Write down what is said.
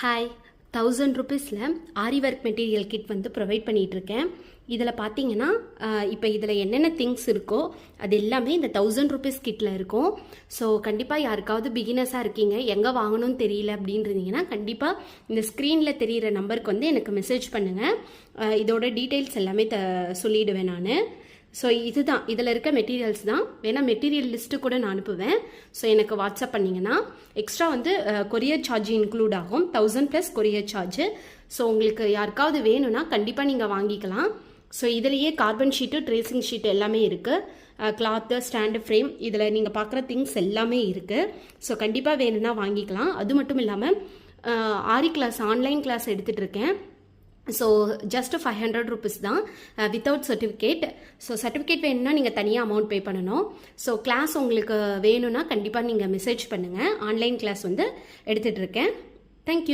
Hi, 1000 ருபீஸில் ஆரி work material kit வந்து provide பண்ணிகிட்ருக்கேன். இதில் பார்த்தீங்கன்னா இப்போ இதில் என்னென்ன திங்ஸ் இருக்கோ அது எல்லாமே இந்த 1000 ருபீஸ் கிட்டில் இருக்கும். ஸோ கண்டிப்பாக யாருக்காவது பிகினர்ஸாக இருக்கீங்க, எங்கே வாங்கணும்னு தெரியல அப்படின்றீங்கன்னா கண்டிப்பாக இந்த ஸ்க்ரீனில் தெரிகிற நம்பருக்கு வந்து எனக்கு மெசேஜ் பண்ணுங்கள். இதோட டீட்டெயில்ஸ் எல்லாமே சொல்லிவிடுவேன் நான். ஸோ இதுதான் இதில் இருக்க மெட்டீரியல்ஸ் தான். வேணால் மெட்டீரியல் லிஸ்ட்டு கூட நான் அனுப்புவேன். ஸோ எனக்கு வாட்ஸ்அப் பண்ணிங்கன்னா எக்ஸ்ட்ரா வந்து கொரியர் சார்ஜ் இன்க்ளூட் ஆகும். 1000 ப்ளஸ் கொரியர் சார்ஜு. ஸோ உங்களுக்கு யாருக்காவது வேணும்னா கண்டிப்பாக நீங்கள் வாங்கிக்கலாம். ஸோ இதிலேயே கார்பன் ஷீட்டு, ட்ரேசிங் ஷீட் எல்லாமே இருக்குது. கிளாத்து, ஸ்டாண்டு, ஃப்ரேம், இதில் நீங்கள் பார்க்குற திங்ஸ் எல்லாமே இருக்குது. ஸோ கண்டிப்பாக வேணும்னா வாங்கிக்கலாம். அது மட்டும் இல்லாமல் ஆரி கிளாஸ், ஆன்லைன் கிளாஸ் எடுத்துகிட்டு இருக்கேன். ஸோ ஜஸ்ட் 500 ருபீஸ் தான், வித்தவுட் சர்டிஃபிகேட். ஸோ சர்டிஃபிகேட் வேணும்னா நீங்கள் தனியாக அமௌண்ட் பே பண்ணணும். ஸோ கிளாஸ் உங்களுக்கு வேணும்னா கண்டிப்பாக நீங்கள் மெசேஜ் பண்ணுங்கள். ஆன்லைன் கிளாஸ் வந்து எடுத்துகிட்டு இருக்கேன். தேங்க்யூ.